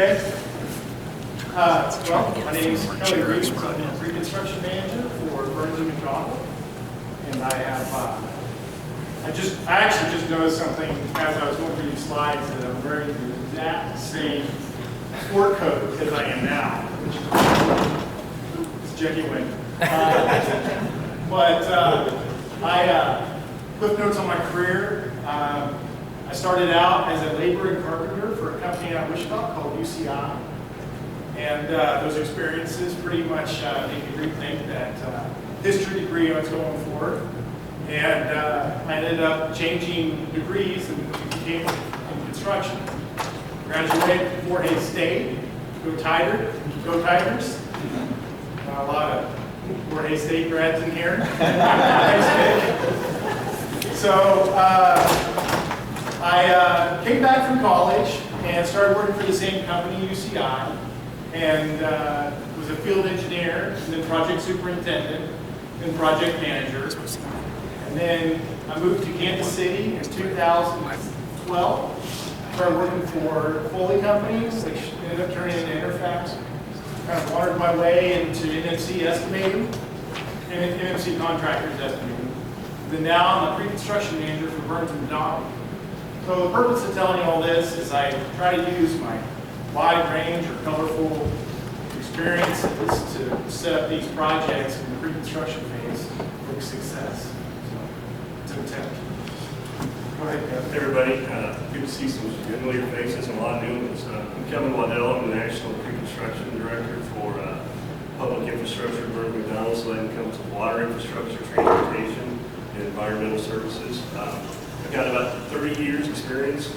Okay. Well, my name is Kelly Reeves. I'm the pre-construction manager for Burns and McDonald, and I actually just noticed something as I was going through these slides that I'm wearing the exact same sport coat as I am now, which is genuine. Quick notes on my career. I started out as a laborer and carpenter for a company out of Wichita called UCI. And those experiences pretty much make me rethink that history degree I was going for. And I ended up changing degrees and became in construction. Graduated from Fort Hays State. Go Tigers. Not a lot of Fort Hays State grads in here. So I came back from college and started working for the same company, UCI, and was a field engineer, and then project superintendent, and project manager. And then I moved to Kansas City in 2012. Started working for Foley companies, which ended up turning into Interfax. Kind of watered my way into NMC estimating, and NMC contractors estimating. Then now I'm a pre-construction manager for Burns and McDonald. So the purpose of telling you all this is I try to use my wide range or colorful experiences to set up these projects in the pre-construction phase for success. So it's an attempt. Go ahead, Kevin. Hey everybody, good to see some familiar faces and a lot of new ones. I'm Kevin Waddell. I'm the National Pre-Construction Director for Public Infrastructure at Burns McDonald. So that encompasses water infrastructure, transportation, and environmental services. I've got about 30 years experience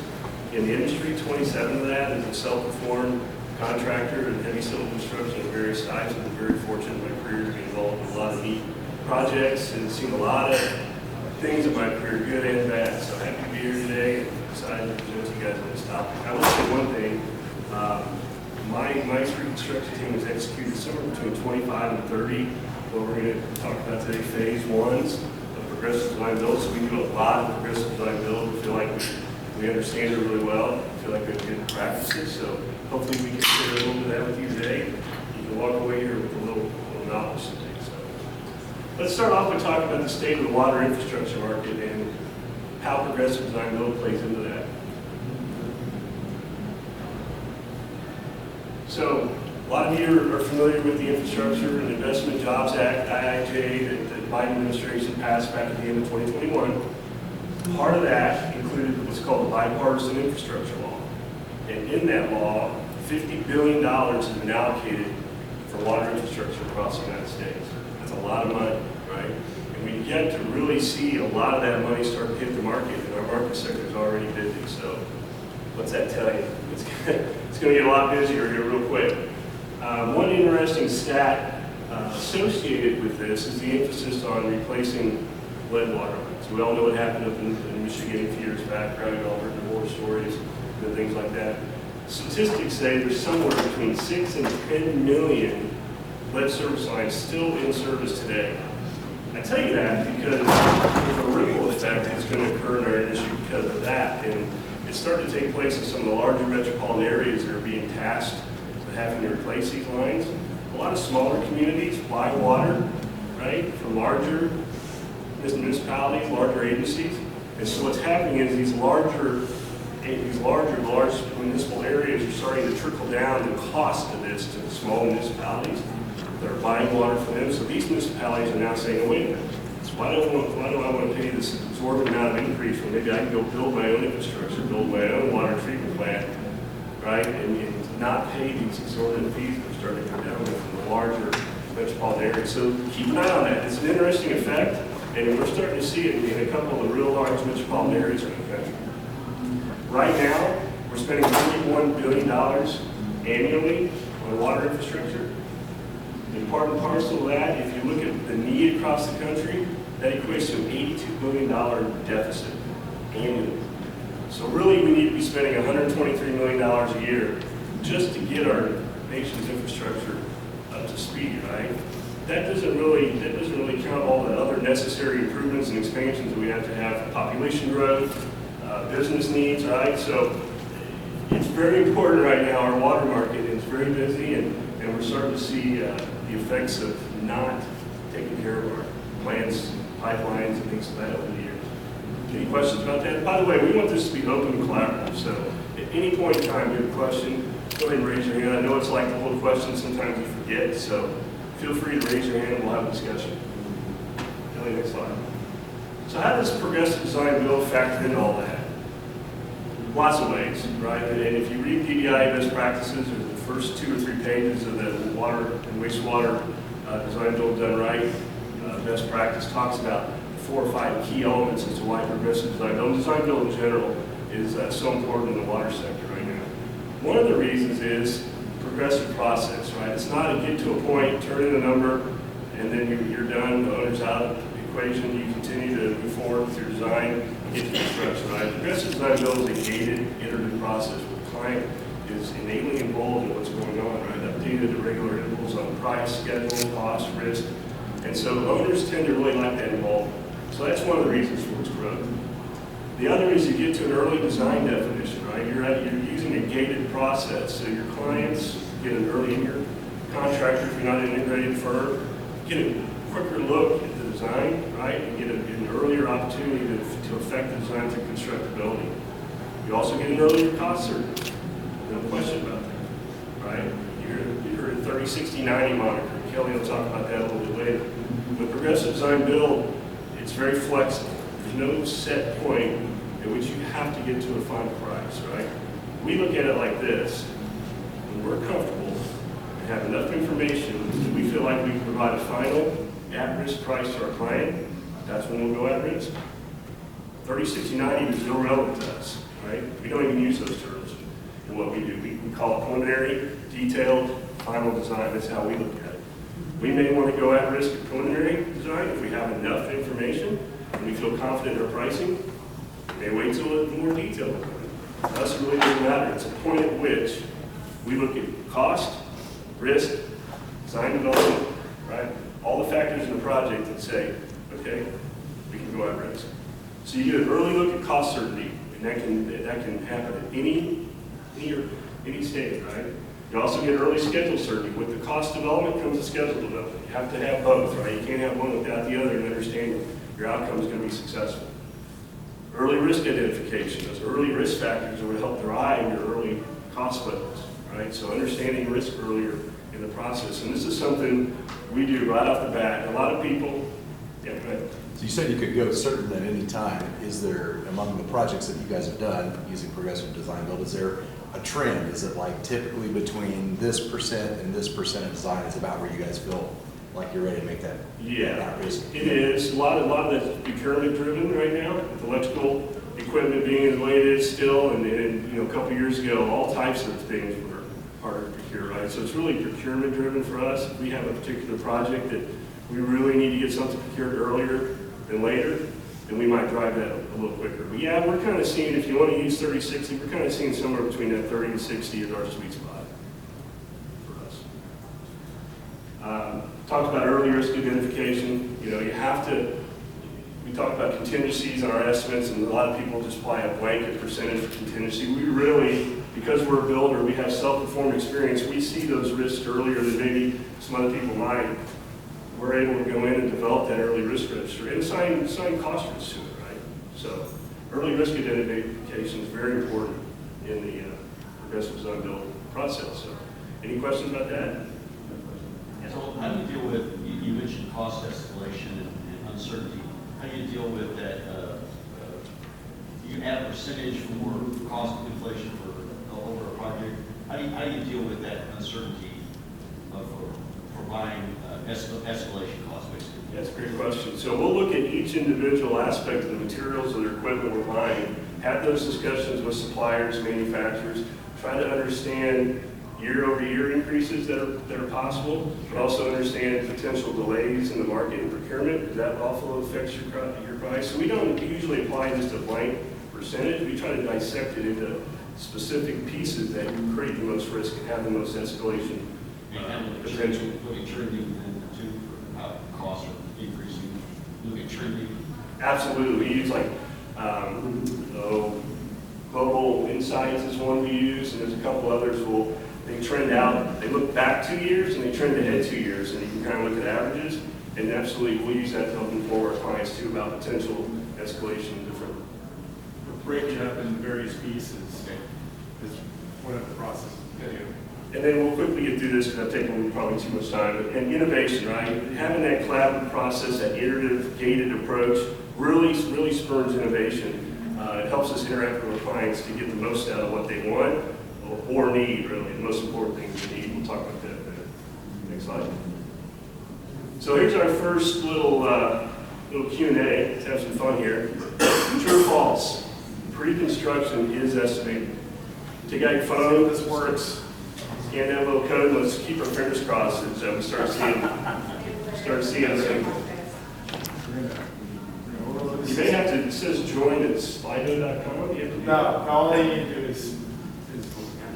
in the industry, 27 of that as a self-performed contractor and heavy civil construction of various types. I've been very fortunate in my career to be involved in a lot of neat projects and seen a lot of things in my career, good and bad. So happy to be here today and excited to present to you guys on this topic. I will say one thing, my pre-construction team has executed somewhere between 25 and 30, what we're going to talk about today, phase ones of progressive design build. So we do a lot of progressive design build. We feel like we understand it really well. We feel like we have good practices. So hopefully we can share a little bit of that with you today. You can walk away here with a little knowledge today. So let's start off by talking about the state of the water infrastructure market and how progressive design build plays into that. So a lot of you are familiar with the Infrastructure and Investment Jobs Act, IIJ, that the Biden administration passed back at the end of 2021. Part of that included what's called the bipartisan infrastructure law. And in that law, $50 billion has been allocated for water infrastructure across the United States. That's a lot of money, right? And we've yet to really see a lot of that money start to hit the market, and our market sector is already busy. So what's that tell you? It's going to get a lot busier here real quick. One interesting stat associated with this is the emphasis on replacing lead water lines. We all know what happened up in Michigan a few years back, probably all heard the war stories and things like that. Statistics say there's somewhere between 6 and 10 million lead service lines still in service today. I tell you that because there's a ripple effect that's going to occur in our industry because of that. And it's starting to take place in some of the larger metropolitan areas that are being tasked with having to replace these lines. A lot of smaller communities buy water, right, from larger municipalities, larger agencies. And so what's happening is these large municipal areas are starting to trickle down the cost of this to the small municipalities that are buying water from them. So these municipalities are now saying, oh, wait a minute, why do I want to pay this absorbent amount of increase when maybe I can go build my own infrastructure, build my own water treatment plant, right, and not pay these exorbitant fees that are starting to come down from the larger metropolitan areas. So keep an eye on that. It's an interesting effect, and we're starting to see it in a couple of the real large metropolitan areas around the country. Right now, we're spending $31 billion annually on water infrastructure. And part and parcel of that, if you look at the need across the country, that equates to an $82 billion deficit annually. So really, we need to be spending $123 million a year just to get our nation's infrastructure up to speed, right? That doesn't really count all the other necessary improvements and expansions that we have to have for population growth, business needs, right? So It's very important right now. Our water market is very busy, and we're starting to see the effects of not taking care of our plants, pipelines, and things like that over the years. Any questions about that? By the way, we want this to be open and collaborative, so at any point in time you have a question, go ahead and raise your hand. I know it's like the whole question, sometimes you forget, so feel free to raise your hand and we'll have a discussion. Kelly, next slide. So how does progressive design build factor into all that? Lots of ways, right? And if you read DBIA best practices, or the first 2 or 3 pages of the water and wastewater design build done right, best practice talks about 4 or 5 key elements as to why progressive design build, design build in general, is so important in the water sector right now. One of the reasons is progressive process, right? It's not a get to a point, turn in a number, and then you're done, the owner's out of the equation, you continue to move forward with your design, get to construction, right? Progressive design build is a gated, iterative process where the client is innately involved in what's going on, right? Updated at regular intervals on price, schedule, cost, risk. And so owners tend to really like that involvement. So that's one of the reasons for its growth. The other is you get to an early design definition, right? You're using a gated process, so your clients get an early, in your contractor, if you're not an integrated firm, get a quicker look at the design, right? And get an earlier opportunity to affect the design through constructability. You also get an earlier cost certainty. No question about that, right? You heard a 30, 60, 90 moniker. Kelly will talk about that a little bit later. With progressive design build, it's very flexible. There's no set point at which you have to get to a final price, right? We look at it like this. When we're comfortable and have enough information that we feel like we can provide a final at-risk price to our client, that's when we'll go at risk. 30, 60, 90 is irrelevant to us, right? We don't even use those terms in what we do. We call it preliminary, detailed, final design. That's how we look at it. We may want to go at risk at preliminary design if we have enough information and we feel confident in our pricing. We may wait till a more detailed point. To us, it really doesn't matter. It's a point at which we look at cost, risk, design development, right? All the factors in the project that say, okay, we can go at risk. So you get an early look at cost certainty, and that can happen at any stage, right? You also get early schedule certainty. With the cost development comes the schedule development. You have to have both, right? You can't have one without the other and understand your outcome is going to be successful. Early risk identification. Those early risk factors are what help drive your early cost budgets, right? So understanding risk earlier in the process. And this is something we do right off the bat. A lot of people, yeah, go ahead. So you said you could go certain at any time. Is there, among the projects that you guys have done using progressive design build, is there a trend? Is it like typically between this percent and this percent of design is about where you guys feel like you're ready to make that? Yeah, it is. A lot of that's procurement driven right now, with electrical equipment being the way it is still, and a couple years ago, all types of things were harder to procure, right? So it's really procurement driven for us. If we have a particular project that we really need to get something procured earlier than later, then we might drive that a little quicker. But yeah, we're kind of seeing, if you want to use 30-60, we're kind of seeing somewhere between that 30 and 60 is our sweet spot for us. Talked about early risk identification. You have to, we talk about contingencies in our estimates, and a lot of people just apply a blanket percentage for contingency. We really, because we're a builder, we have self-performed experience, we see those risks earlier than maybe some other people might. We're able to go in and develop that early risk register and assign cost risks to it, right? So early risk identification is very important in the progressive design build process. So any questions about that? So how do you deal with, you mentioned cost escalation and uncertainty. How do you deal with that? You add a percentage for cost inflation over a project. How do you deal with that uncertainty for buying escalation costs, basically? That's a great question. So we'll look at each individual aspect of the materials or the equipment we're buying, have those discussions with suppliers, manufacturers, try to understand year-over-year increases that are possible, but also understand potential delays in the market and procurement, because that also affects your price. So we don't usually apply just a blank percentage. We try to dissect it into specific pieces that create the most risk and have the most escalation potential. Look at trending and to costs are increasing. Look at trending. Absolutely. We use like Global Insights is one we use, and there's a couple others. They trend out, they look back 2 years and they trend ahead 2 years, and you can kind of look at averages. And absolutely, we'll use that to help inform our clients too about potential escalation in different. Break it up in various pieces is one of the processes. And then we'll quickly get through this because I've taken probably too much time. And innovation, right? Having that collaborative process, that iterative, gated approach, really spurs innovation. It helps us interact with our clients to get the most out of what they want or need, really. The most important thing is they need. We'll talk about that in a minute. Next slide. So here's our first little Q&A. Let's have some fun here. True or false? Pre-construction is estimated. Take out your phone. This works. Scan that little code. Let's keep our fingers crossed as we start seeing everything. You may have to, it says join at slido.com. What do you have to do? No, all you need to do is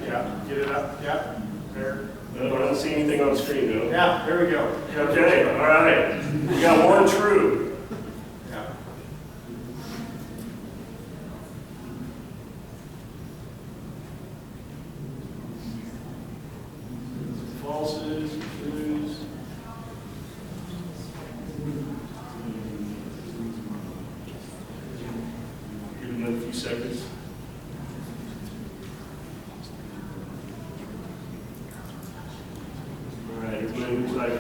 get it up. Yeah, there. No, I don't see anything on the screen, though. Yeah, there we go. Okay, all right. We got one true. Yeah. Falses, trues. Give them a few seconds. All right, everybody looks like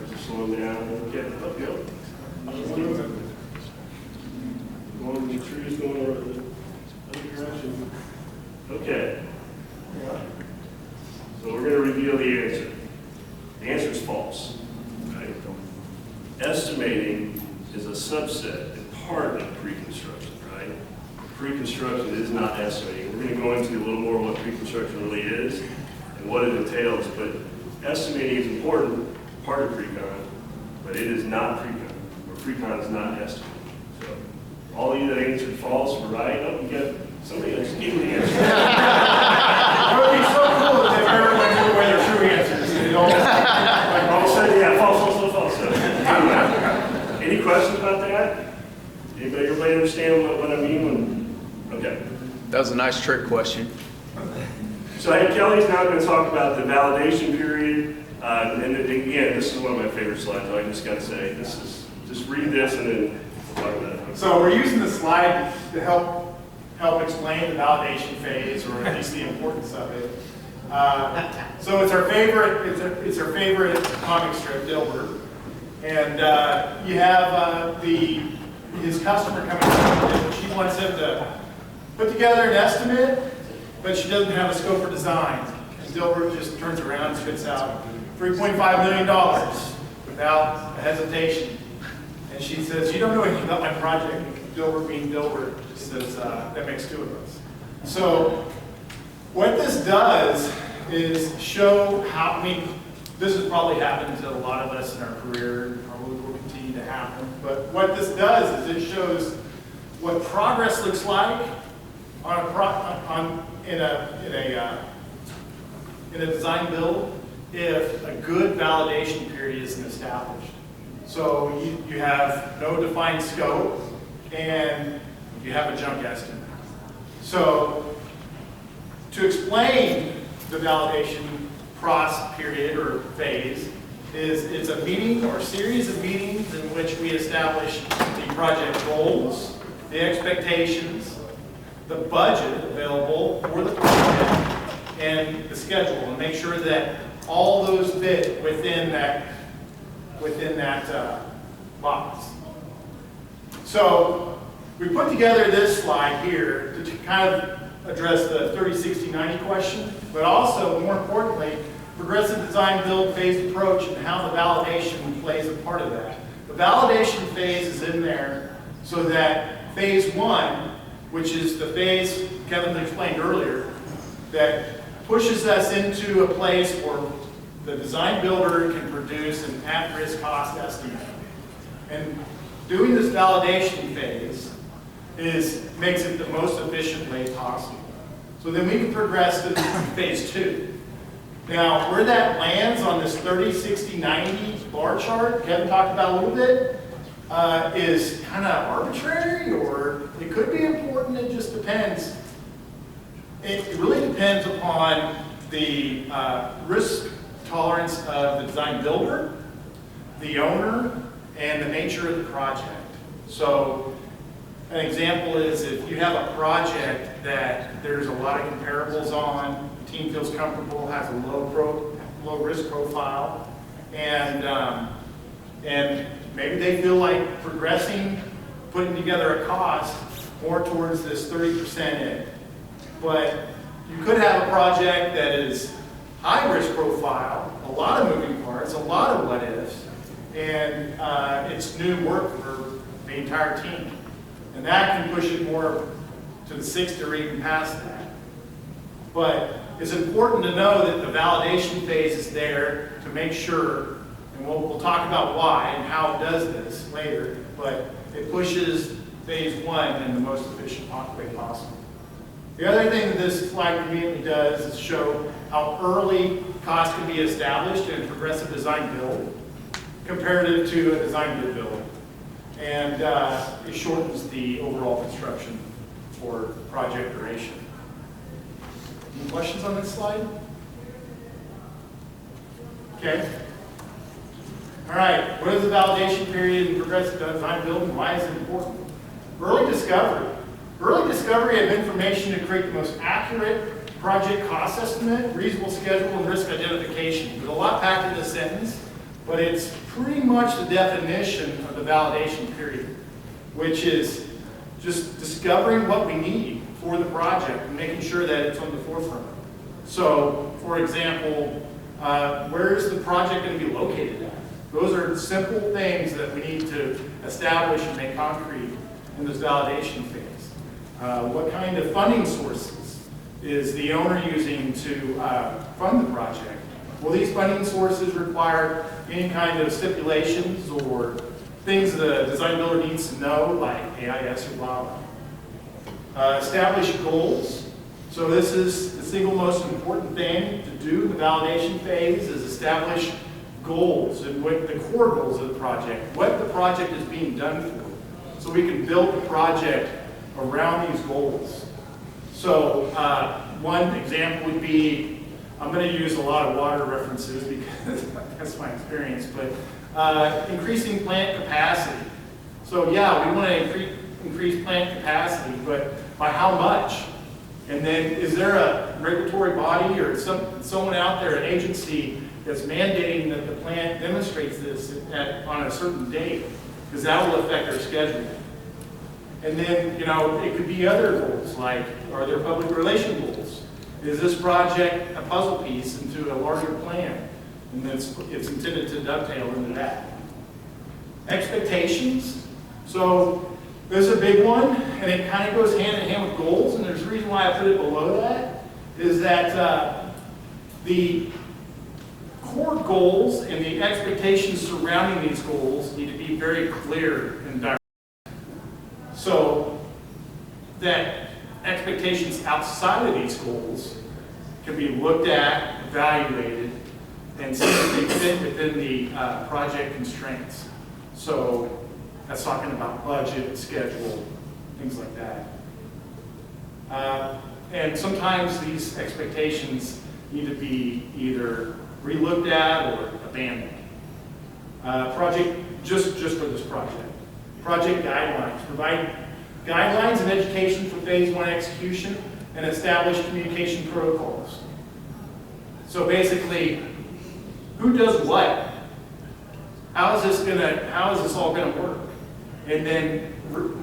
they're slowing down. Get up, go. Going the trees going over the other direction. Okay. So we're going to reveal the answer. The answer is false. Right? Estimating is a subset and part of pre-construction, right? Pre-construction is not estimating. We're going to go into a little more what pre-construction really is and what it entails, but estimating is an important part of pre-con, but it is not pre-con, or pre-con is not estimating. So all of you that answered false were right. Oh, you got somebody else gave me the answer. It would be so cool if everyone knew what your true answers. It all, like All said, yeah, false. Any questions about that? Everybody understand what I mean? Okay. That was a nice trick question. So hey, Kelly's now going to talk about the validation period. And again, this is one of my favorite slides. I just got to say, this is just read this and then we'll talk about it. So we're using the slide to help explain the validation phase, or at least the importance of it. So it's our favorite comic strip, Dilbert, and you have his customer coming in, and she wants him to put together an estimate, but she doesn't have a scope for design. And Dilbert just turns around and spits out $3.5 million without a hesitation. And she says, "You don't know anything about my project." And Dilbert, being Dilbert, says, "That makes two of us." So what this does is show how, this has probably happened to a lot of us in our career, and probably will continue to happen, but what this does is it shows what progress looks like in a design build if a good validation period isn't established. So you have no defined scope and you have a junk estimate. So to explain the validation process period or phase is it's a meeting or series of meetings in which we establish the project goals, the expectations, the budget available for the project, and the schedule, and make sure that all those fit within that box. So we put together this slide here to kind of address the 30, 60, 90 question, but also, more importantly, progressive design build phased approach and how the validation plays a part of that. The validation phase is in there so that phase one, which is the phase Kevin explained earlier, that pushes us into a place where the design builder can produce an at-risk cost estimate. And doing this validation phase makes it the most efficient way possible. So then we can progress to phase two. Now, where that lands on this 30, 60, 90 bar chart, Kevin talked about a little bit, is kind of arbitrary, or it could be important, it just depends. It really depends upon the risk tolerance of the design builder, the owner, and the nature of the project. So an example is if you have a project that there's a lot of comparables on, the team feels comfortable, has a low risk profile, and maybe they feel like progressing, putting together a cost more towards this 30% end. But you could have a project that is high risk profile, a lot of moving parts, a lot of what ifs, and it's new work for the entire team. And that can push it more to the 60 or even past that. But it's important to know that the validation phase is there to make sure, and we'll talk about why and how it does this later, but it pushes phase one in the most efficient way possible. The other thing that this slide conveniently does is show how early cost can be established in a progressive design build comparative to a design build. And it shortens the overall construction or project duration. Any questions on this slide? Okay. All right, what is the validation period in progressive design build and why is it important? Early discovery. Early discovery of information to create the most accurate project cost estimate, reasonable schedule, and risk identification. There's a lot packed in this sentence, but it's pretty much the definition of the validation period, which is just discovering what we need for the project and making sure that it's on the forefront. So, for example, where is the project going to be located at? Those are simple things that we need to establish and make concrete in this validation phase. What kind of funding sources is the owner using to fund the project? Will these funding sources require any kind of stipulations or things the design builder needs to know, like AIS or blah, blah? Establish goals. So this is the single most important thing to do in the validation phase is establish goals and what the core goals of the project, what the project is being done for. So we can build the project around these goals. So one example would be, I'm going to use a lot of water references because that's my experience, but increasing plant capacity. So yeah, we want to increase plant capacity, but by how much? And then is there a regulatory body or someone out there, an agency that's mandating that the plant demonstrates this on a certain date? Because that will affect our schedule. And then, you know, it could be other goals, like, are there public relation goals? Is this project a puzzle piece into a larger plan? And then it's intended to dovetail into that. Expectations. So this is a big one, and it kind of goes hand in hand with goals, and there's a reason why I put it below that, is that the core goals and the expectations surrounding these goals need to be very clear and direct. So that expectations outside of these goals can be looked at, evaluated, and see if they fit within the project constraints. So that's talking about budget, schedule, things like that. And sometimes these expectations need to be either re-looked at or abandoned. Project, just for this project. Project guidelines. Provide guidelines and education for phase one execution and establish communication protocols. So basically, who does what? How is this all gonna work? And then,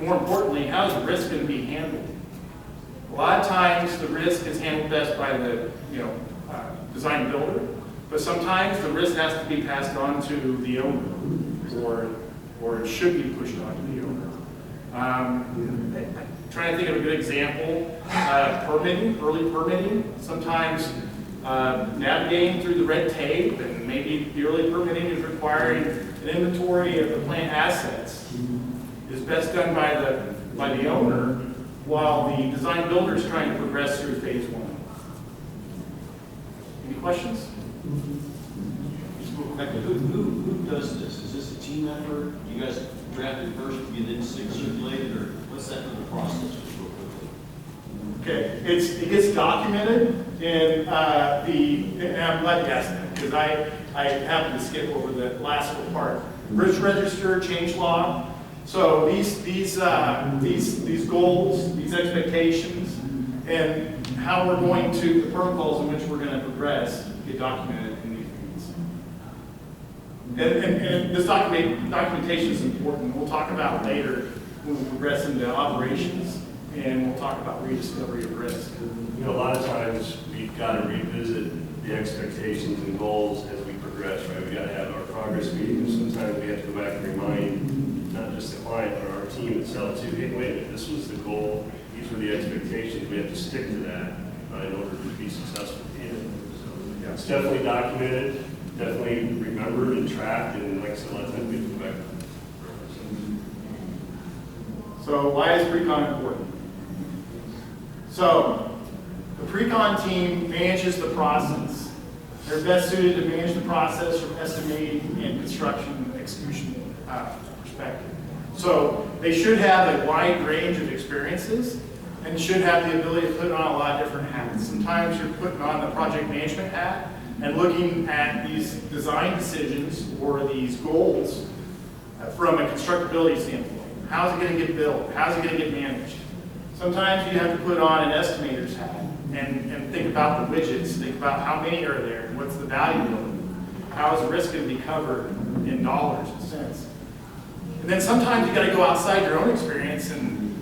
more importantly, how is the risk gonna be handled? A lot of times, the risk is handled best by the design builder, but sometimes the risk has to be passed on to the owner, or it should be pushed on to the owner. Trying to think of a good example, permitting, early permitting. Sometimes navigating through the red tape, and maybe the early permitting is requiring an inventory of the plant assets, is best done by the owner, while the design builder is trying to progress through phase one. Any questions? Who does this? Is this a team effort? You guys draft it first, you then circulate it, or what's that little process? Just real quickly. Okay, it gets documented in and I'm glad you asked that, because I happened to skip over the last little part. Risk register, change log. So these goals, these expectations, and how we're going to, the protocols in which we're going to progress get documented in these meetings. And this documentation is important. We'll talk about later when we progress into operations, and we'll talk about rediscovery of risk. You know, a lot of times we've got to revisit the expectations and goals as we progress, right? We've got to have our progress meetings. Sometimes we have to go back and remind not just the client, but our team itself too. Hey, wait a minute, this was the goal. These were the expectations. We have to stick to that in order to be successful in it. So yeah, it's definitely documented, definitely remembered and tracked, and like I said, a lot of times we have to go back. So why is pre-con important? So the pre-con team manages the process. They're best suited to manage the process from estimating and construction execution perspective. So they should have a wide range of experiences and should have the ability to put on a lot of different hats. Sometimes you're putting on the project management hat and looking at these design decisions or these goals from a constructability standpoint. How's it going to get built? How's it going to get managed? Sometimes you have to put on an estimator's hat and think about the widgets, think about how many are there, and what's the value of them. How is the risk going to be covered in dollars and cents? And then sometimes you got to go outside your own experience and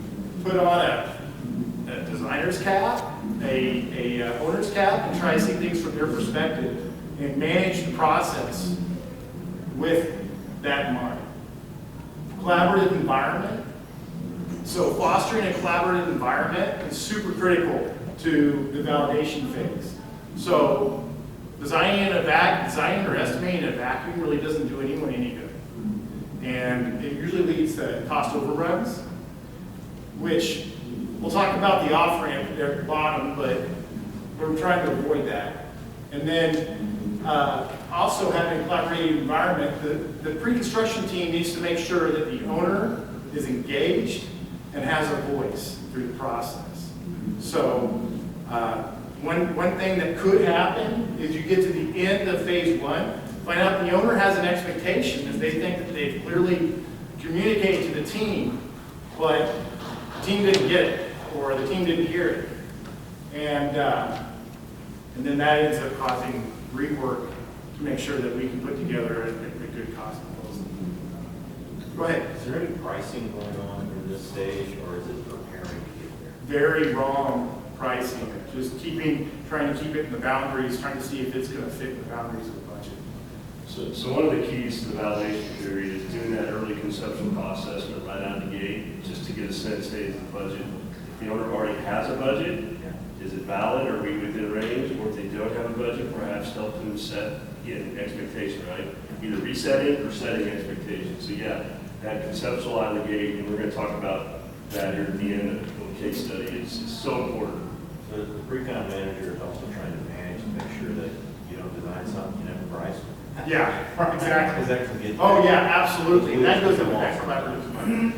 put on a designer's cap, a owner's cap, and try to see things from their perspective and manage the process with that in mind. Collaborative environment. So fostering a collaborative environment is super critical to the validation phase. So designing or estimating in a vacuum really doesn't do anyone any good. And it usually leads to cost overruns, which we'll talk about the off-ramp there at the bottom, but we're trying to avoid that. And then also having a collaborative environment, the pre-construction team needs to make sure that the owner is engaged and has a voice through the process. So one thing that could happen is you get to the end of phase one, find out the owner has an expectation and they think that they've clearly communicated to the team, but the team didn't get it or the team didn't hear it. And then that ends up causing rework to make sure that we can put together a good cost proposal. Go ahead. Is there any pricing going on in this stage, or is it preparing to get there? Very wrong pricing. Just trying to keep it in the boundaries, trying to see if it's going to fit in the boundaries of the budget. So one of the keys to the validation period is doing that early conceptual cost assessment right out of the gate, just to get a sense, hey, is the budget, if the owner already has a budget, is it valid, are we within range, or if they don't have a budget, perhaps help them set an expectation, right? Either resetting or setting expectations. So yeah, that conceptual out of the gate, and we're going to talk about that here at the end of the case study, is so important. So the pre-con manager is also trying to manage to make sure that you don't design something you never price. Yeah, exactly. Because that can get. Oh yeah, absolutely. And that goes into that collaborative.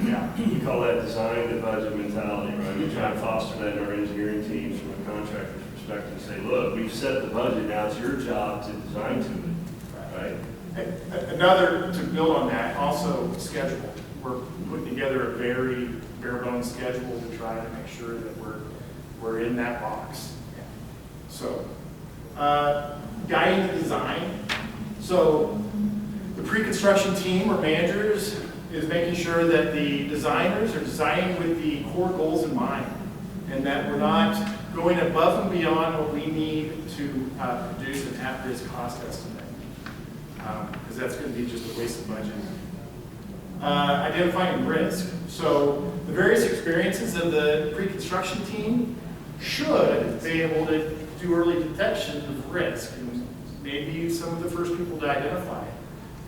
Yeah. We call that design to budget mentality, right? We try to foster that in our engineering teams from a contractor's perspective and say, look, we've set the budget, now it's your job to design to it, right? Another, to build on that, also schedule. We're putting together a very bare bones schedule to try to make sure that we're in that box. So, guiding the design. So, the pre-construction team or managers is making sure that the designers are designing with the core goals in mind, and that we're not going above and beyond what we need to produce an at-risk cost estimate, because that's going to be just a waste of budget. Identifying risk. So the various experiences of the pre-construction team should be able to do early detection of risk, and maybe some of the first people to identify it,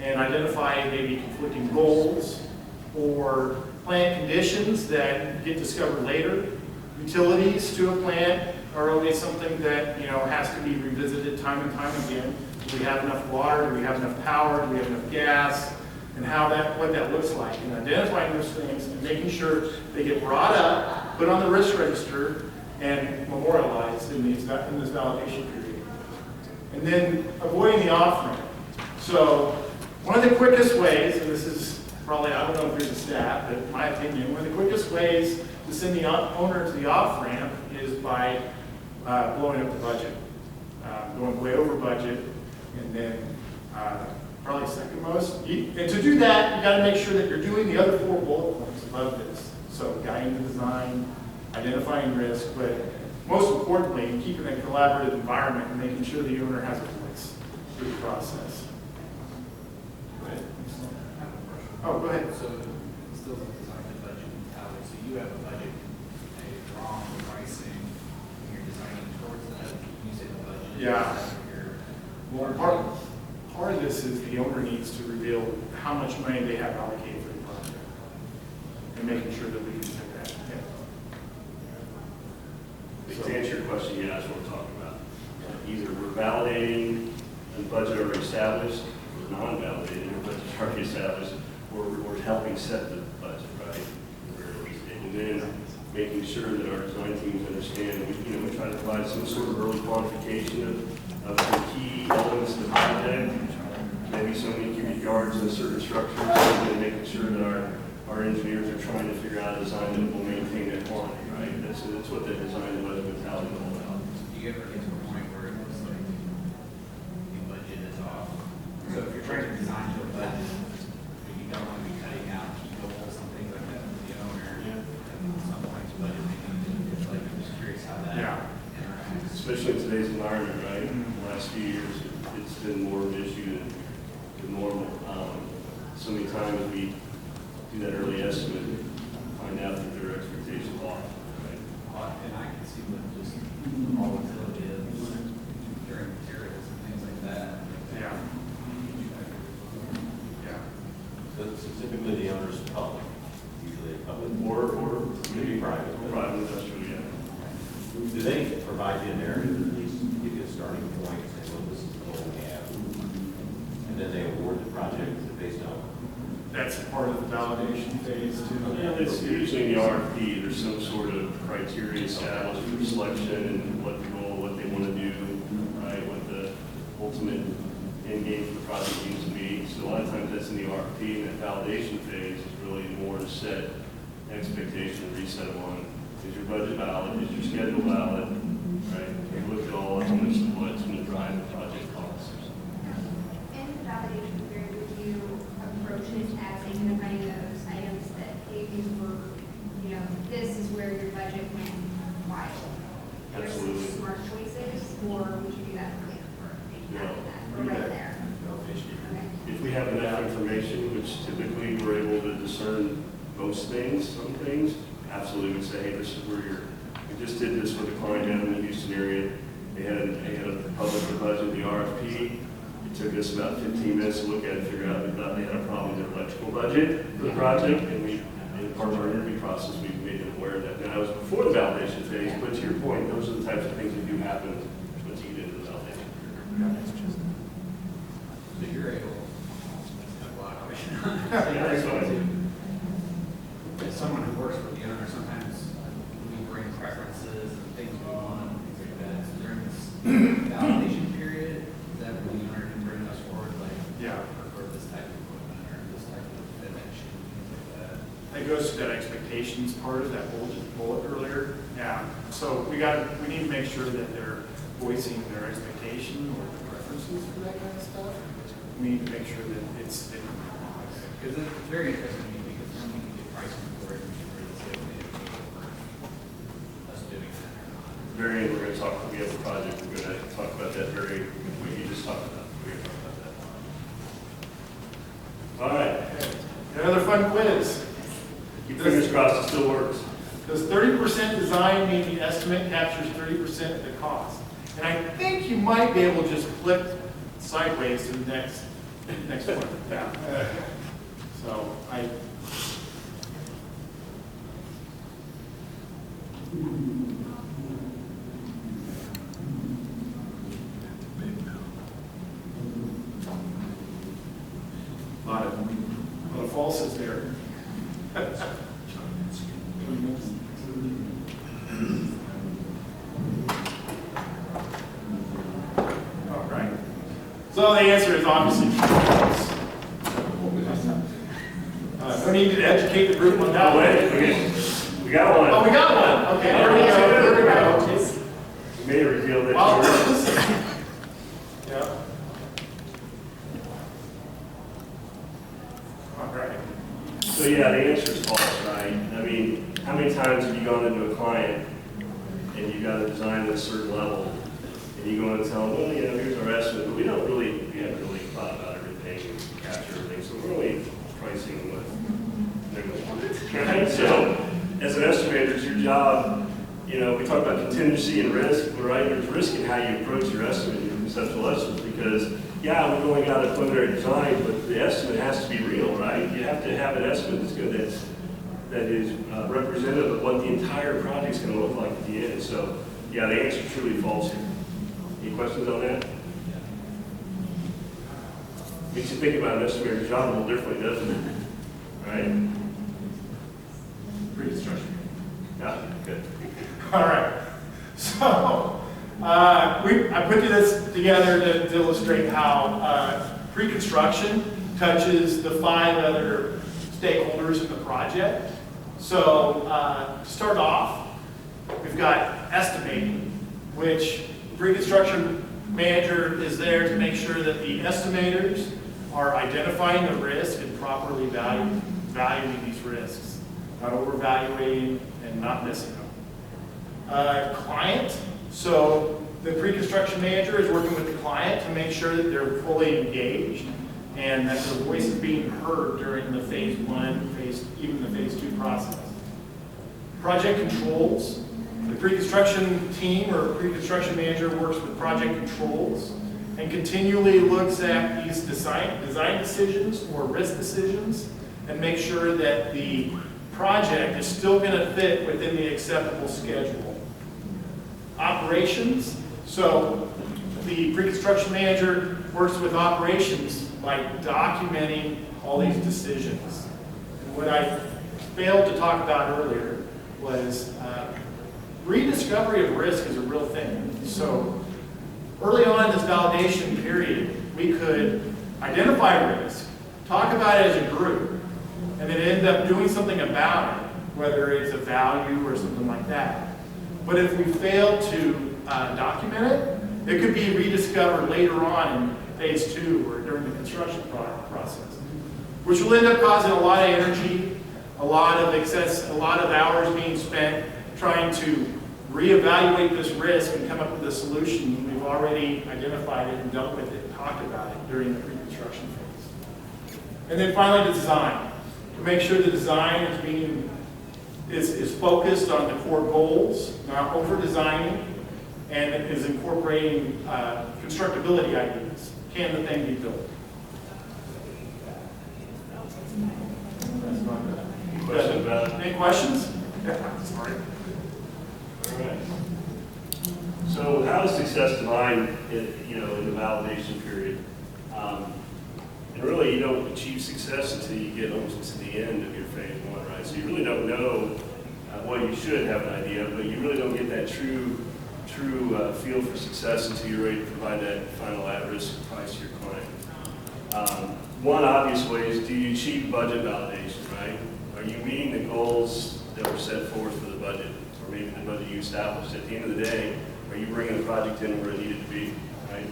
and identify maybe conflicting goals or plant conditions that get discovered later. Utilities to a plant are always something that has to be revisited time and time again. Do we have enough water? Do we have enough power? Do we have enough gas? And what that looks like, and identifying those things and making sure they get brought up, put on the risk register, and memorialized in this validation period. And then avoiding the off-ramp. So one of the quickest ways, and this is probably, I don't know if there's a stat, but in my opinion, one of the quickest ways to send the owner to the off-ramp is by blowing up the budget, going way over budget, and then probably second most. And to do that, you got to make sure that you're doing the other 4 bullet points above this. So guiding the design, identifying risk, but most importantly, keeping a collaborative environment and making sure the owner has a voice through the process. Oh, go ahead. So still design the budget mentality. So you have a budget, a draw on pricing, and you're designing towards that. You say the budget. Yeah. Well, Part of this is the owner needs to reveal how much money they have allocated for the project and making sure that we can check that. Yeah. To answer your question, yeah, that's what we're talking about. Either we're validating the budget already established, or non-validating the budget already established, or we're helping set the budget, right? And then making sure that our design teams understand, we try to provide some sort of early quantification of some key elements of the project, maybe so many cubic yards in a certain structure, and making sure that our engineers are trying to figure out a design that will maintain that quantity, right? That's what the design and budget mentality is all about. do you ever get to a point where it looks like the budget is off? So if you're trying to design to a budget, but you don't want to be cutting out key goals and things like that with the owner, some points budget making, it's like, I'm just curious how that interacts. Especially in today's environment, right? The last few years, it's been more of an issue than normal. So many times we do that early estimate, find out that their expectations off, right? And I can see what just volatility is during materials and things like that. Yeah. Yeah. So typically the owner's public, usually public. Or Maybe private. private industrial, yeah. Do they provide you a narrative, at least give you a starting point, say, well, this is the goal we have? And then they award the project based on? That's part of the validation phase too. It's usually in the RFP, there's some sort of criteria established for selection and what the goal, what they want to do, right, what the ultimate end game for the project needs to be. So a lot of times that's in the RFP, and that validation phase is really more to set expectation and reset them on, is your budget valid, is your schedule valid, right? We look at all elements of what's going to drive the project costs. In the validation period, would you approach it as identifying those items that, hey, these were, this is where your budget went wild? There's some Absolutely. smart choices, or would you do that later, or maybe No. after that, or right there? Okay. If we have enough information, which typically we're able to discern most things, some things, absolutely would say, hey, this is where you're, we just did this with a client down in the Houston area. They had a public budget, the RFP. It took us about 15 minutes to look at it and figure out that they had a problem with their electrical budget for the project, and in part of our interview process, we made them aware of that. Now, that was before the validation phase, but to your point, those are the types of things that do happen once you get into the validation. So you're able, that's a lot of it. Yeah, that's what I do. As someone who works for the owner, sometimes we bring preferences and things we want, and things like that. So during this validation period, is that when the owner can bring us forward, like, Yeah. prefer this type of equipment or this type of finish, and things like that? That goes to that expectations part of that bullet earlier. Yeah. So we need to make sure that they're voicing their expectation or their preferences for that kind of stuff. We need to make sure that it's. Because it's very interesting to me, because then we can get pricing for it, and we can really say what they pay for us doing that or not. Very, we're going to talk, we have a project, we're going to talk about that very, what you just talked about. We're going to talk about that. All right. Another fun quiz. Keep fingers crossed, it still works. Does 30% design mean the estimate captures 30% of the cost? And I think you might be able to just click sideways to the next one. Yeah. So a lot of falses there. So the answer is obviously false. I need to educate the group on that. Oh, wait, we got one. Oh, we got one. Okay, there we go. There we go. You may reveal that. Well, you're- yeah. All right. So yeah, the answer is false, right? I mean, how many times have you gone into a client and you got a design at a certain level, and you go in and tell them, well, you know, here's our estimate, but we haven't really thought about everything, and capture everything, so we're only pricing what they're going, right? So as an estimator, it's your job, you know, we talk about contingency and risk, but right, there's risk in how you approach your estimate, your conceptual estimate, because yeah, we've only got a preliminary design, but the estimate has to be real, right? You have to have an estimate that's good, that is representative of what the entire project's going to look like at the end. So yeah, the answer is truly false here. Any questions on that? Makes you think about an estimator's job a little differently, doesn't it? Right? Pre-construction. Yeah, good. All right. So I put this together to illustrate how pre-construction touches the 5 other stakeholders in the project. So to start off, we've got estimating, which the pre-construction manager is there to make sure that the estimators are identifying the risk and properly valuing these risks, not overvaluing and not missing them. Client, so the pre-construction manager is working with the client to make sure that they're fully engaged and that their voice is being heard during the phase 1, even the phase 2 process. Project controls, the pre-construction team or pre-construction manager works with project controls and continually looks at these design decisions or risk decisions and make sure that the project is still going to fit within the acceptable schedule. Operations, so the pre-construction manager works with operations by documenting all these decisions. And what I failed to talk about earlier was rediscovery of risk is a real thing. So early on in this validation period, we could identify risk, talk about it as a group, and then end up doing something about it, whether it's a value or something like that. But if we fail to document it, it could be rediscovered later on in phase 2 or during the construction process, which will end up causing a lot of energy, a lot of hours being spent trying to reevaluate this risk and come up with a solution when we've already identified it and dealt with it and talked about it during the pre-construction phase. And then finally, the design. To make sure the design is focused on the core goals, not over-designing, and is incorporating constructability ideas. Can the thing be built? That's not good. Any questions about it? Any questions? Yeah, sorry. All right. So how is success defined in the validation period? And really, you don't achieve success until you get almost to the end of your phase 1, right? So you really don't know what you should have an idea of, but you really don't get that true feel for success until you're ready to provide that final at-risk price to your client. One obvious way is, do you achieve budget validation, right? Are you meeting the goals that were set forth for the budget, or maybe the budget you established? At the end of the day, are you bringing the project in where it needed to be, right?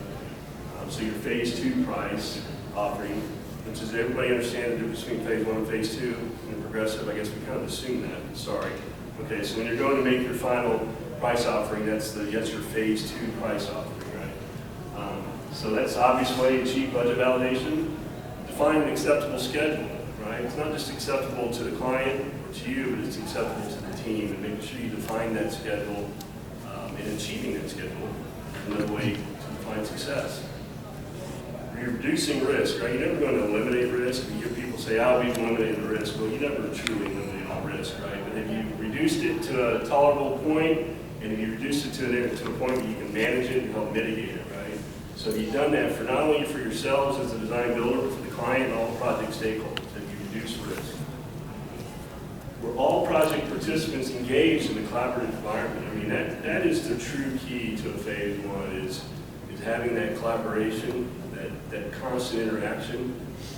So your phase 2 price offering, which is everybody understand the difference between phase 1 and phase 2 and progressive. I guess we kind of assume that, sorry. Okay, so when you're going to make your final price offering, that's your phase 2 price offering, right? So that's the obvious way to achieve budget validation. Define an acceptable schedule, right? It's not just acceptable to the client or to you, but it's acceptable to the team, and making sure you define that schedule and achieving that schedule is another way to define success. You're reducing risk, right? You're never going to eliminate risk. You hear people say, oh, we've eliminated the risk. Well, you never truly eliminate all risk, right? But if you reduced it to a tolerable point, and if you reduced it to a point where you can manage it and help mitigate it, right? So you've done that for not only for yourselves as a design builder, but for the client and all the project stakeholders, that you reduce risk. We're all project participants engaged in a collaborative environment. I mean, that is the true key to a phase 1 is having that collaboration, that that constant interaction.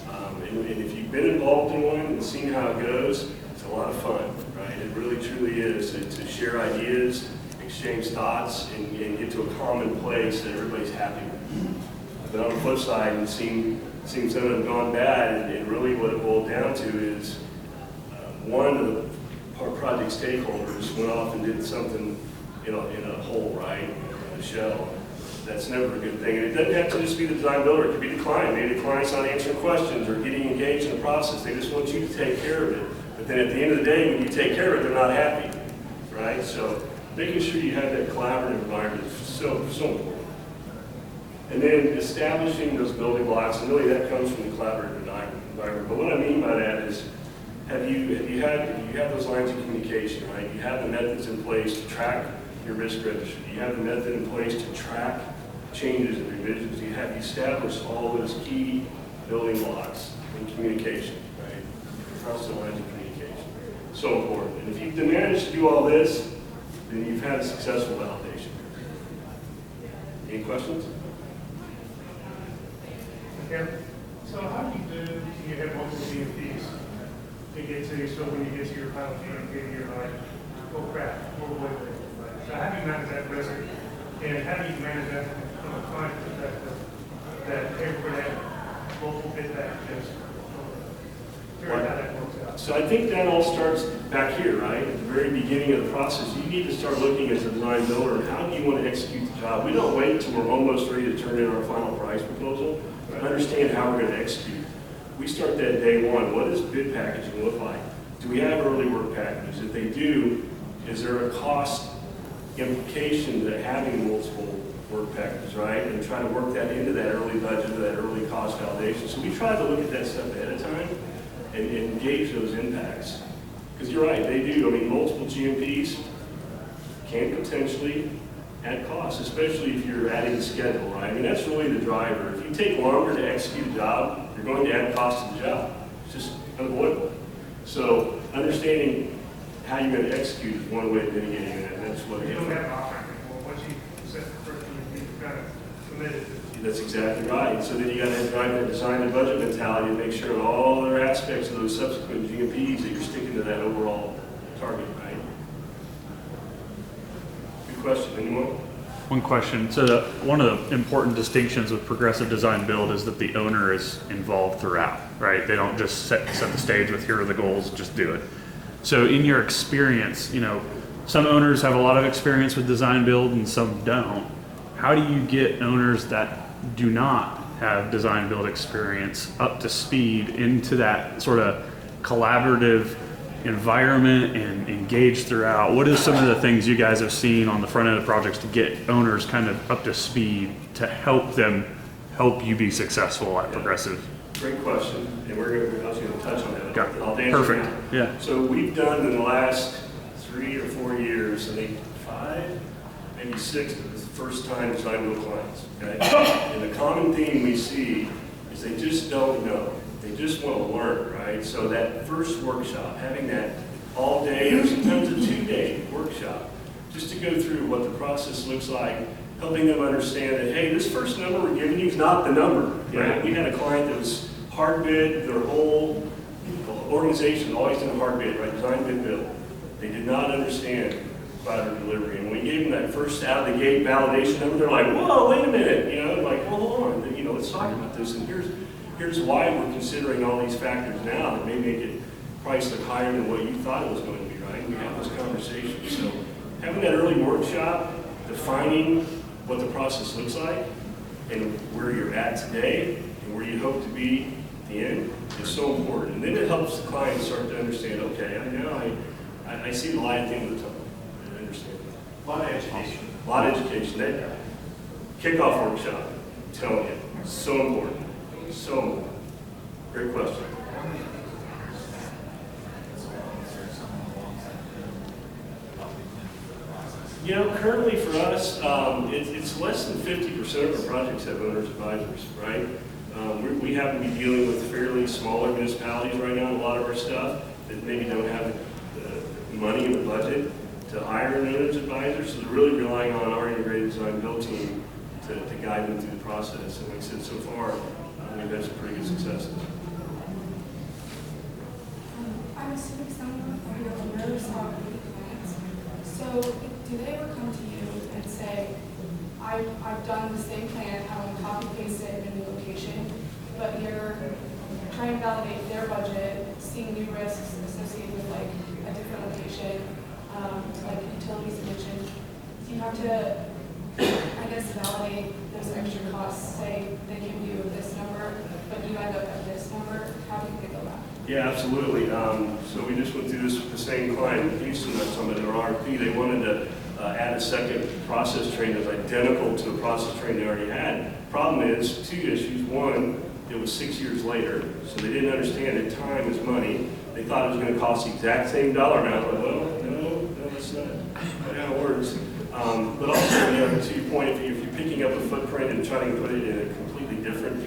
And if you've been involved in one and seen how it goes, it's a lot of fun, right? It really truly is to share ideas, exchange thoughts, and get to a common place that everybody's happy with. But on the flip side, and seen some of them gone bad, and really what it boiled down to is one of the project stakeholders went off and did something in a hole, right, in a shell. That's never a good thing. And it doesn't have to just be the design builder. It could be the client. Maybe the client's not answering questions or getting engaged in the process. They just want you to take care of it. But then at the end of the day, when you take care of it, they're not happy, right? So making sure you have that collaborative environment is so important. And then establishing those building blocks, and really that comes from the collaborative environment. But what I mean by that is, have you had those lines of communication, right? You have the methods in place to track your risk register. You have the method in place to track changes and revisions. You have established all those key building blocks in communication, right? Constant lines of communication. So important. And if you've managed to do all this, then you've had a successful validation. Any questions? Yeah. So how do you have multiple GMPs to get to, so when you get to your final GMP, you're like, oh crap, wait. So how do you manage that risk? And how do you manage that from a client perspective, that every that multiple bit packages? How that works out. So I think that all starts back here, right? At the very beginning of the process. You need to start looking as a design builder, how do you want to execute the job? We don't wait until we're almost ready to turn in our final price proposal to understand how we're going to execute. We start that day one. What does bid packaging look like? Do we have early work packages? If they do, is there a cost implication to having multiple work packages, right? And try to work that into that early budget or that early cost validation. So we try to look at that stuff ahead of time and engage those impacts. Because you're right, they do. I mean, multiple GMPs can potentially add costs, especially if you're adding the schedule, right? I mean, that's really the driver. If you take longer to execute a job, you're going to add cost to the job. It's just unavoidable. So understanding how you're going to execute is one way of mitigating that. That's what You don't have an operating manual. Once you set the first GMP, you're kind of committed. That's exactly right. So then you got to drive that design and budget mentality to make sure in all other aspects of those subsequent GMPs that you're sticking to that overall target, right? Good question. Anyone? One question. So one of the important distinctions with progressive design build is that the owner is involved throughout, right? They don't just set the stage with here are the goals, just do it. So in your experience, some owners have a lot of experience with design build and some don't. How do you get owners that do not have design build experience up to speed into that sort of collaborative environment and engage throughout? What are some of the things you guys have seen on the front end of projects to get owners kind of up to speed to help you be successful at progressive? Great question, and I was going to touch on that. Got it. I'll answer Perfect. that. Yeah. So we've done in the last 3 or 4 years, I think 5, maybe 6 of the first-time design build clients. Okay, and the common theme we see is they just don't know. They just want to learn, right? So that first workshop, having that all day or sometimes a 2-day workshop, just to go through what the process looks like, helping them understand that, hey, this first number we're giving you is not the number. Right? We had a client that was hard bid, their whole organization always did a hard bid, right? Design bid build. They did not understand collaborative delivery. And when we gave them that first out of the gate validation number, they're like, whoa, wait a minute, like, well, hold on, let's talk about this. And here's why we're considering all these factors now that may make it price look higher than what you thought it was going to be, right? We have those conversations. So having that early workshop, defining what the process looks like and where you're at today and where you hope to be at the end is so important. And then it helps the client start to understand, okay, I see the light at the end of the tunnel. I understand. A lot of education. A lot of education. That kickoff workshop, I'm telling you, so important. So important. Great question. Currently for us, it's less than 50% of our projects have owners advisors, right? We happen to be dealing with fairly smaller municipalities right now, a lot of our stuff that maybe don't have the money in the budget to hire an owner's advisor, so they're really relying on our integrated design build team to guide them through the process. And like I said, so far, we've had some pretty good successes. I'm assuming some of your owners are really clients. So do they ever come to you and say, I've done the same plan, I want to copy paste it in a new location, but you're trying to validate their budget, seeing new risks associated with like a different location, like utilities you mentioned. Do you have to, I guess, validate those extra costs? Say they give you this number, but you end up at this number. How do you go about it? Yeah, absolutely. So we just went through this with the same client in Houston that's on their RFP. They wanted to add a second process train that's identical to the process train they already had. Problem is, two issues. One, it was 6 years later, so they didn't understand that time is money. They thought it was going to cost the exact same dollar amount. But, well, no, that's not how it works. But also, to your point, if you're picking up a footprint and trying to put it in a completely different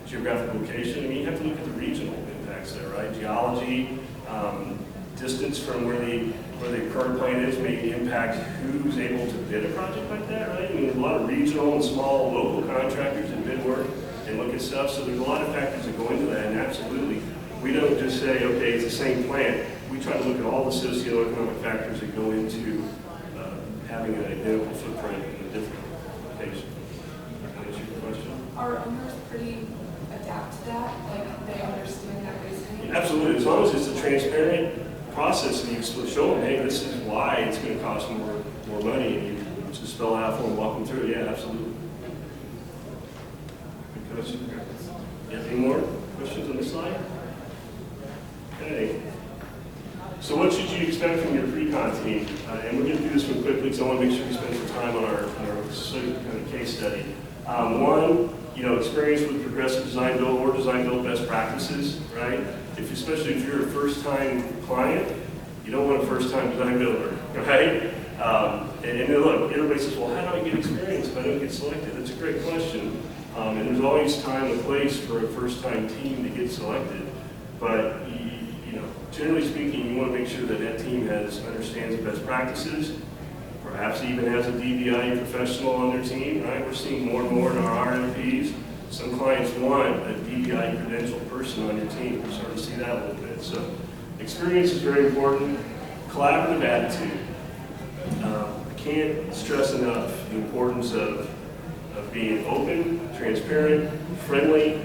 geographic location, I mean, you have to look at the regional impacts there, right? Geology, distance from where the current plant is may impact who's able to bid a project like that, right? I mean, there's a lot of regional and small local contractors that bid work and look at stuff, so there's a lot of factors that go into that, and absolutely, we don't just say, okay, it's the same plant. We try to look at all the socioeconomic factors that go into having an identical footprint in a different location. Can I answer your question? Are owners pretty adapt to that? Like they understand that reasoning? Absolutely, as long as it's a transparent process and you show them, hey, this is why it's going to cost more money, and you just spell it out for them, walk them through it. Yeah, absolutely. Good question. Yeah, any more questions on this slide? Okay. So what should you expect from your pre-con team? And we're going to do this one quickly because I want to make sure we spend some time on our kind of case study. One, experience with progressive design build or design build best practices, right? Especially if you're a first-time client, you don't want a first-time design builder, right? And look, everybody says, well, how do I get experience if I don't get selected? That's a great question. And there's always time and place for a first-time team to get selected. But generally speaking, you want to make sure that that team understands the best practices, perhaps even has a DBIA professional on their team, right? We're seeing more and more in our RFPs. Some clients want a DBIA credentialed person on your team. We're starting to see that a little bit. So experience is very important. Collaborative attitude. I can't stress enough the importance of being open, transparent, friendly,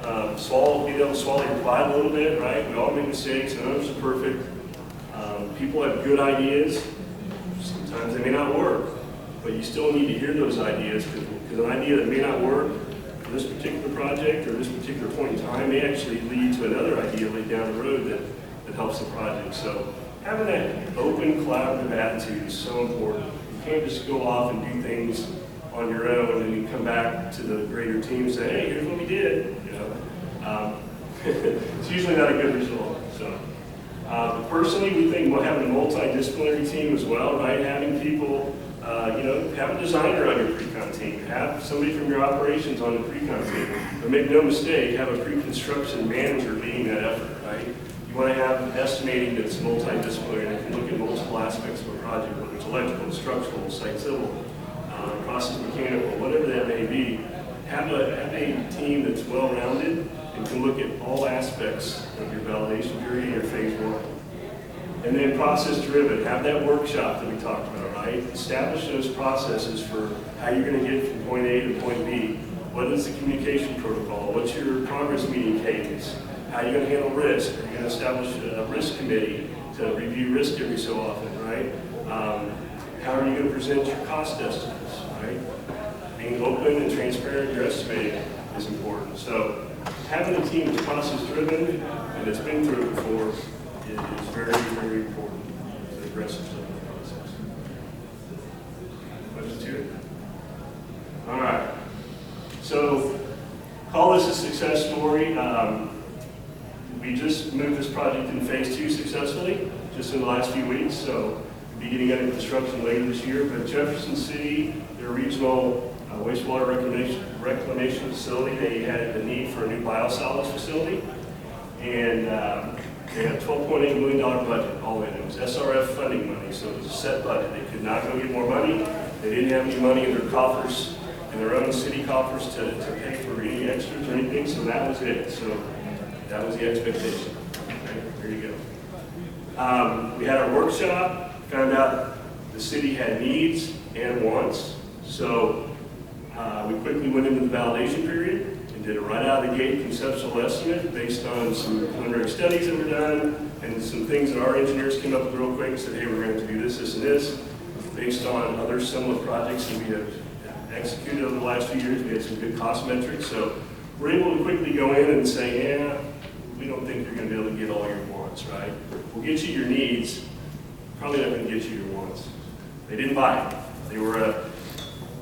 be able to swallow your pride a little bit, right? We all make mistakes, none of us are perfect. People have good ideas. Sometimes they may not work, but you still need to hear those ideas because an idea that may not work for this particular project or this particular point in time may actually lead to another idea later down the road that helps the project. So having that open, collaborative attitude is so important. You can't just go off and do things on your own and you come back to the greater team and say, hey, here's what we did. It's usually not a good result. So, personally, we think about having a multidisciplinary team as well, right? Having people, have a designer on your pre-con team, have somebody from your operations on the pre-con team, but make no mistake, have a pre-construction manager leading that effort, right? You want to have estimating that's multidisciplinary and can look at multiple aspects of a project, whether it's electrical, structural, site civil, process mechanical, whatever that may be. Have a team that's well-rounded and can look at all aspects of your validation period and your phase one. And then process-driven, have that workshop that we talked about, right? Establish those processes for how you're going to get from point A to point B. What is the communication protocol? What's your progress meeting cadence? How are you going to handle risk? Are you going to establish a risk committee to review risk every so often, right? How are you going to present your cost estimates, right? Being open and transparent in your estimating is important. So having a team that's process-driven and that's been through it before is very, very important to the aggressive side of the process. Questions here? All right. So call this a success story. We just moved this project in phase 2 successfully, just in the last few weeks. So we'll be getting under construction later this year. But Jefferson City, their regional wastewater reclamation facility, they had a need for a new biosolids facility. And they had a $12.8 million budget all in. It was SRF funding money, so it was a set budget. They could not go get more money. They didn't have any money in their coffers in their own city coffers to pay for any extras or anything, so that was it. So that was the expectation. Okay, there you go. We had our workshop, found out the city had needs and wants, so we quickly went into the validation period and did a right out of the gate conceptual estimate based on some preliminary studies that were done and some things that our engineers came up with real quick and said, hey, we're going to do this, this, and this, based on other similar projects that we have executed over the last few years. We had some good cost metrics, so we're able to quickly go in and say, yeah, we don't think you're going to be able to get all your wants, right? We'll get you your needs, probably not going to get you your wants. They didn't buy it. They were,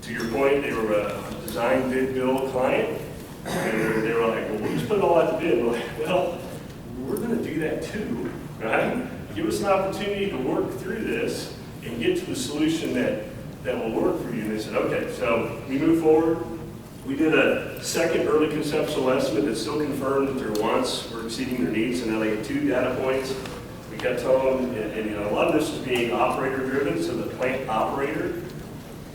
to your point, they were a design bid build client, and they were like, well, we'll just put it all out to bid. We're like, well, we're going to do that too, right? Give us an opportunity to work through this and get to the solution that will work for you. And they said, okay, so we moved forward. We did a second early conceptual estimate that still confirmed that their wants were exceeding their needs, and now they had 2 data points. We kept telling them, and a lot of this was being operator driven, so the plant operator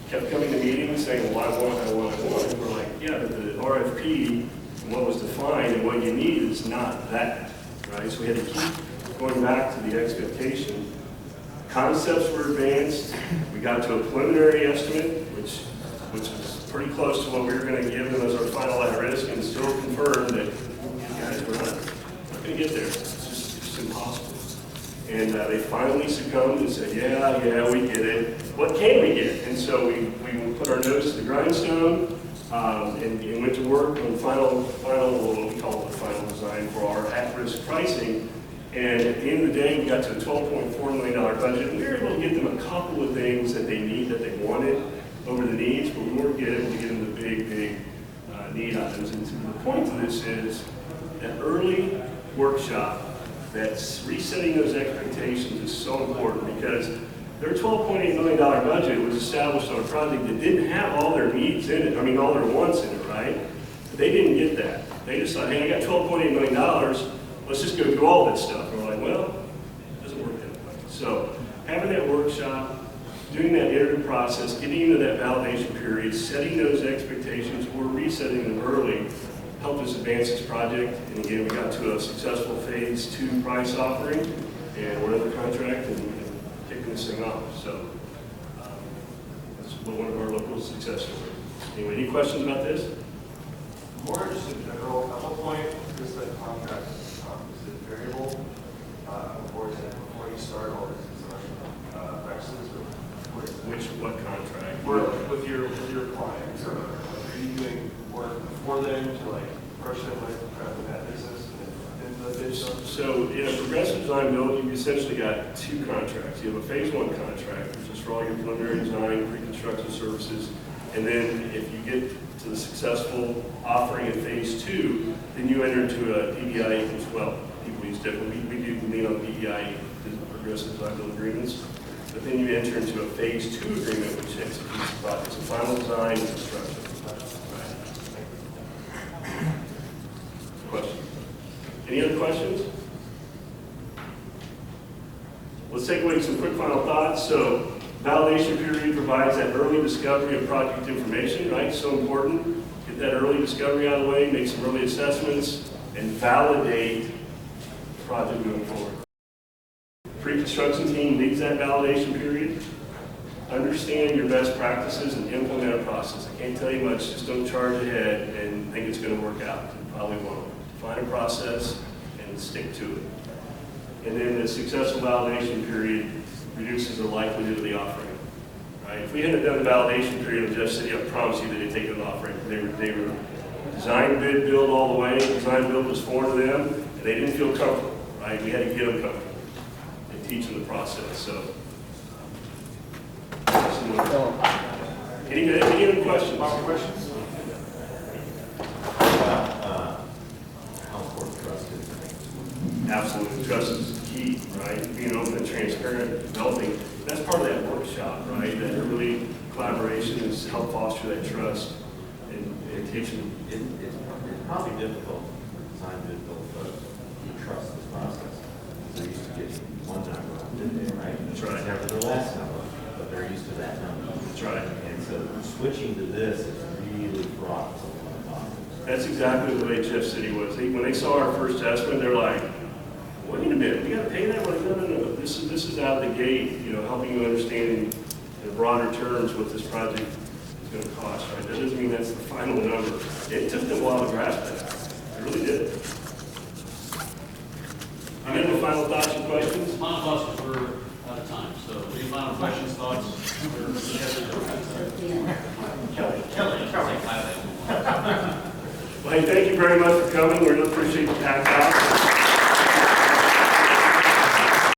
kept coming to meetings saying, well, I want. And we're like, yeah, but the RFP and what was defined and what you need is not that, right? So we had to keep going back to the expectation. Concepts were advanced. We got to a preliminary estimate, which was pretty close to what we were going to give them as our final at risk, and still confirmed that, guys, we're not going to get there. It's just impossible. And they finally succumbed and said, yeah, we get it. What can we get? And so we put our nose to the grindstone and went to work on final, what we call the final design for our at-risk pricing. And at the end of the day, we got to a $12.4 million budget. And we were able to get them a couple of things that they wanted over the needs, but we weren't able to get them the big need items. And the point of this is that early workshop, that's resetting those expectations is so important, because their $12.8 million budget was established on a project that didn't have all their needs in it, all their wants in it, right? But they didn't get that. They decided, hey, I got $12.8 million, let's just go do all this stuff. And we're like, well, it doesn't work that way. So having that workshop, doing that iterative process, getting into that validation period, setting those expectations or resetting them early helped us advance this project. And again, we got to a successful phase 2 price offering, and we're under contract and kicking this thing off. So that's one of our local success stories. Anyway, any questions about this? More just in general, at what point is the contract, is it variable, or is it before you start, or is it prices, or What contract? with your clients, or are you doing work before then to like approach them with that business and the bid? So in a progressive design build, you've essentially got 2 contracts. You have a phase 1 contract, which is for all your preliminary design, pre-construction services, and then if you get to the successful offering in phase 2, then you enter into a DBIA as well. People use different, we do lean on DBIA, progressive design build agreements, but then you enter into a phase 2 agreement, which executes the project. It's a final design and construction. Questions? Any other questions? Let's take away some quick final thoughts. So validation period provides that early discovery of project information, right? So important. Get that early discovery out of the way, make some early assessments, and validate the project moving forward. Pre-construction team leads that validation period. Understand your best practices and implement a process. I can't tell you much, just don't charge ahead and think it's going to work out. It probably won't. Find a process and stick to it. And then the successful validation period reduces the likelihood of the offering. Right? If we hadn't done the validation period, Jeff said, I promise you that they'd take an offering. They were design bid build all the way. Design build was foreign to them, and they didn't feel comfortable. Right? We had to get them comfortable and teach them the process. So, any other questions? Questions? How important trust is? Absolutely. Trust is key, right? Being open and transparent, developing. That's part of that workshop, right? That early collaboration is to help foster that trust and teach them. It's probably difficult for design bid build folks to trust this process. They're used to getting one number, didn't they, right? That's right. It's never the last number, but they're used to that number. That's right. And so switching to this is immediately dropped something like that. That's exactly the way Jeff City was. When they saw our first estimate, they're like, wait a minute, we gotta pay that? Like, no, no, no, this is out of the gate, you know, helping you understand in broader terms what this project is gonna cost, right? That doesn't mean that's the final number. It took them a while to grasp that. It really did. Any other final thoughts or questions? Final thoughts, because we're out of time, so any final questions, thoughts? Kelly. Well, hey, thank you very much for coming. We really appreciate you packed out.